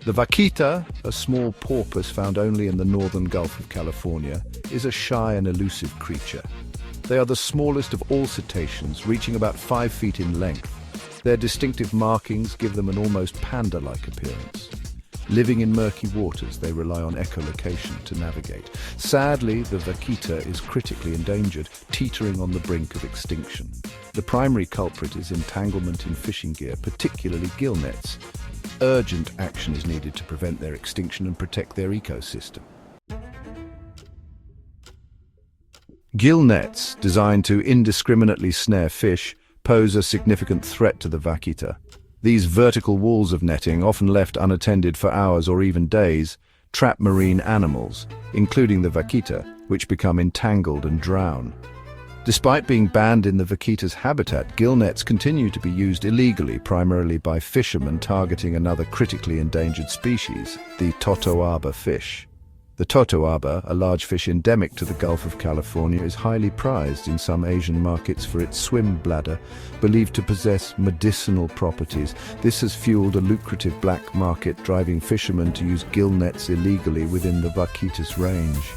The vaquita, a small porpoise found only in the northern Gulf of California, is a shy and elusive creature. They are the smallest of all cetaceans, reaching about 5 feet in length. Their distinctive markings give them an almost panda-like appearance. Living in murky waters, they rely on echolocation to navigate. Sadly, the vaquita is critically endangered, teetering on the brink of extinction. The primary culprit is entanglement in fishing gear, particularly gillnets. Urgent action is needed to prevent their extinction and protect their ecosystem. Gillnets, designed to indiscriminately snare fish, pose a significant threat to the vaquita. These vertical walls of netting, often left unattended for hours or even days, trap marine animals, including the vaquita, which become entangled and drown. Despite being banned in the vaquita's habitat, gillnets continue to be used illegally, primarily by fishermen targeting another critically endangered species, the totoaba fish. The totoaba, a large fish endemic to the Gulf of California, is highly prized in some Asian markets for its swim bladder, believed to possess medicinal properties. This has fueled a lucrative black market, driving fishermen to use gillnets illegally within the vaquita's range.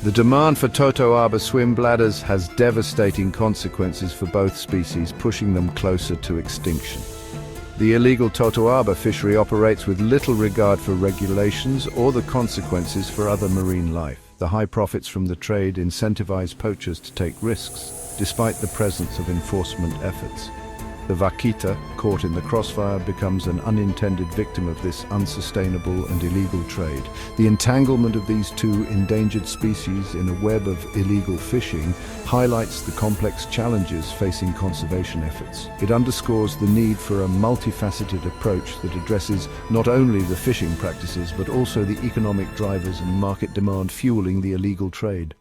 The demand for totoaba swim bladders has devastating consequences for both species, pushing them closer to extinction. The illegal totoaba fishery operates with little regard for regulations or the consequences for other marine life. The high profits from the trade incentivize poachers to take risks, despite the presence of enforcement efforts. The vaquita, caught in the crossfire, becomes an unintended victim of this unsustainable and illegal trade. The entanglement of these two endangered species in a web of illegal fishing highlights the complex challenges facing conservation efforts. It underscores the need for a multifaceted approach that addresses not only the fishing practices but also the economic drivers and market demand fueling the illegal trade.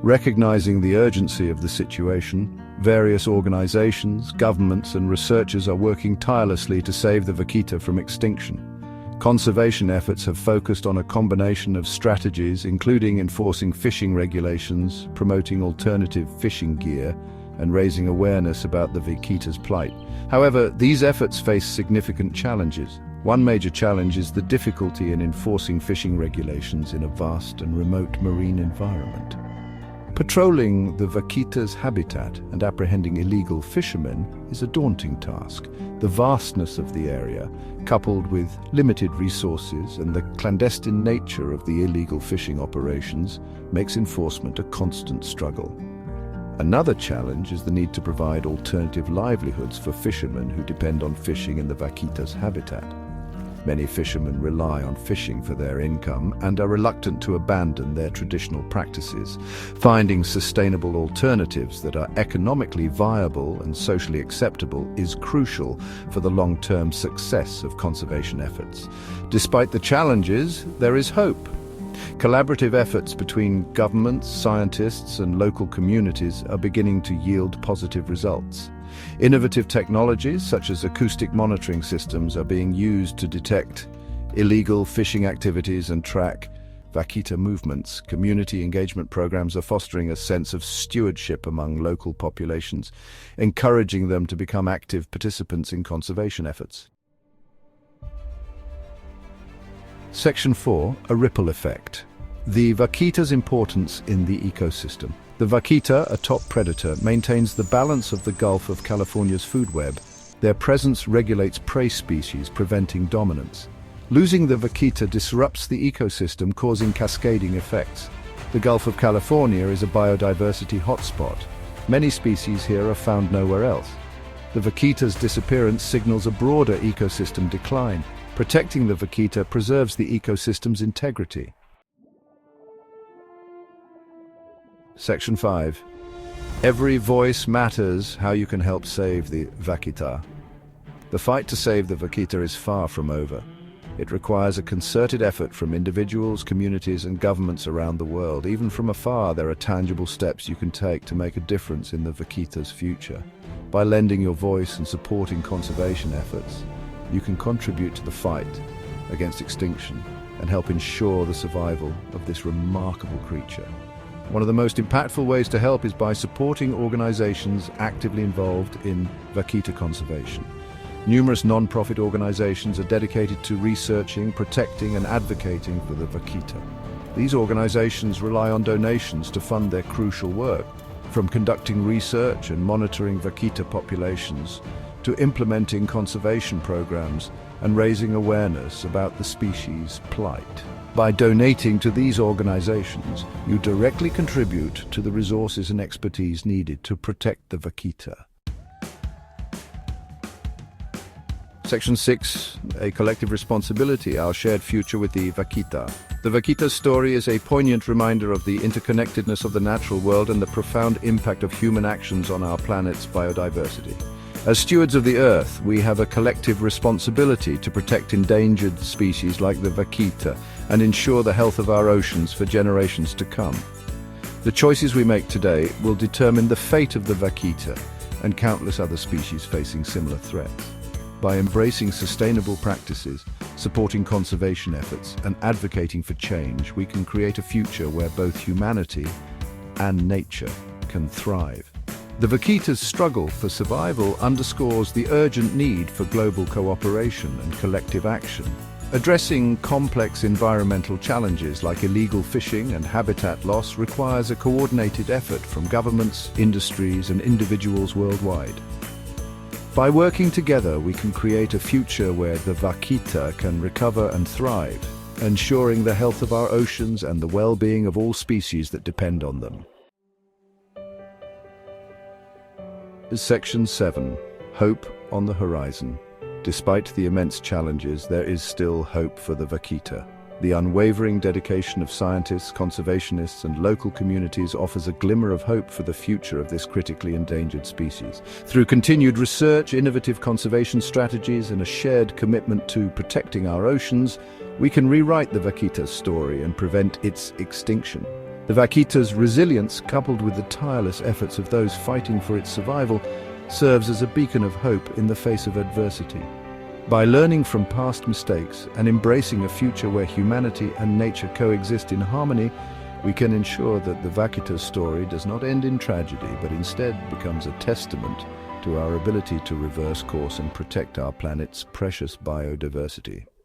Recognizing the urgency of the situation, various organizations, governments, and researchers are working tirelessly to save the vaquita from extinction. Conservation efforts have focused on a combination of strategies, including enforcing fishing regulations, promoting alternative fishing gear, and raising awareness about the vaquita's plight. However, these efforts face significant challenges. One major challenge is the difficulty in enforcing fishing regulations in a vast and remote marine environment. Patrolling the vaquita's habitat and apprehending illegal fishermen is a daunting task. The vastness of the area, coupled with limited resources and the clandestine nature of the illegal fishing operations, makes enforcement a constant struggle. Another challenge is the need to provide alternative livelihoods for fishermen who depend on fishing in the vaquita's habitat. Many fishermen rely on fishing for their income and are reluctant to abandon their traditional practices. Finding sustainable alternatives that are economically viable and socially acceptable is crucial for the long-term success of conservation efforts. Despite the challenges, there is hope. Collaborative efforts between governments, scientists, and local communities are beginning to yield positive results. Innovative technologies such as acoustic monitoring systems are being used to detect illegal fishing activities and track vaquita movements. Community engagement programs are fostering a sense of stewardship among local populations, encouraging them to become active participants in conservation efforts. Section 4. A ripple effect. The vaquita's importance in the ecosystem. The vaquita, a top predator, maintains the balance of the Gulf of California's food web. Their presence regulates prey species, preventing dominance. Losing the vaquita disrupts the ecosystem, causing cascading effects. The Gulf of California is a biodiversity hotspot. Many species here are found nowhere else. The vaquita's disappearance signals a broader ecosystem decline. Protecting the vaquita preserves the ecosystem's integrity. Section 5. Every voice matters. How you can help save the vaquita. The fight to save the vaquita is far from over. It requires a concerted effort from individuals, communities, and governments around the world. Even from afar, there are tangible steps you can take to make a difference in the vaquita's future. By lending your voice and supporting conservation efforts, you can contribute to the fight against extinction and help ensure the survival of this remarkable creature. One of the most impactful ways to help is by supporting organizations actively involved in vaquita conservation. Numerous non-profit organizations are dedicated to researching, protecting, and advocating for the vaquita. These organizations rely on donations to fund their crucial work, from conducting research and monitoring vaquita populations to implementing conservation programs and raising awareness about the species' plight. By donating to these organizations, you directly contribute to the resources and expertise needed to protect the vaquita. Section 6, a collective responsibility, our shared future with the vaquita. The vaquita's story is a poignant reminder of the interconnectedness of the natural world and the profound impact of human actions on our planet's biodiversity. As stewards of the Earth, we have a collective responsibility to protect endangered species like the vaquita and ensure the health of our oceans for generations to come. The choices we make today will determine the fate of the vaquita and countless other species facing similar threats. By embracing sustainable practices, supporting conservation efforts, and advocating for change, we can create a future where both humanity and nature can thrive. The vaquita's struggle for survival underscores the urgent need for global cooperation and collective action. Addressing complex environmental challenges like illegal fishing and habitat loss requires a coordinated effort from governments, industries, and individuals worldwide. By working together, we can create a future where the vaquita can recover and thrive, ensuring the health of our oceans and the well-being of all species that depend on them. Section 7. Hope on the horizon. Despite the immense challenges, there is still hope for the vaquita. The unwavering dedication of scientists, conservationists, and local communities offers a glimmer of hope for the future of this critically endangered species. Through continued research, innovative conservation strategies, and a shared commitment to protecting our oceans, we can rewrite the vaquita's story and prevent its extinction. The vaquita's resilience, coupled with the tireless efforts of those fighting for its survival, serves as a beacon of hope in the face of adversity. By learning from past mistakes and embracing a future where humanity and nature coexist in harmony, we can ensure that the vaquita's story does not end in tragedy, but instead becomes a testament to our ability to reverse course and protect our planet's precious biodiversity.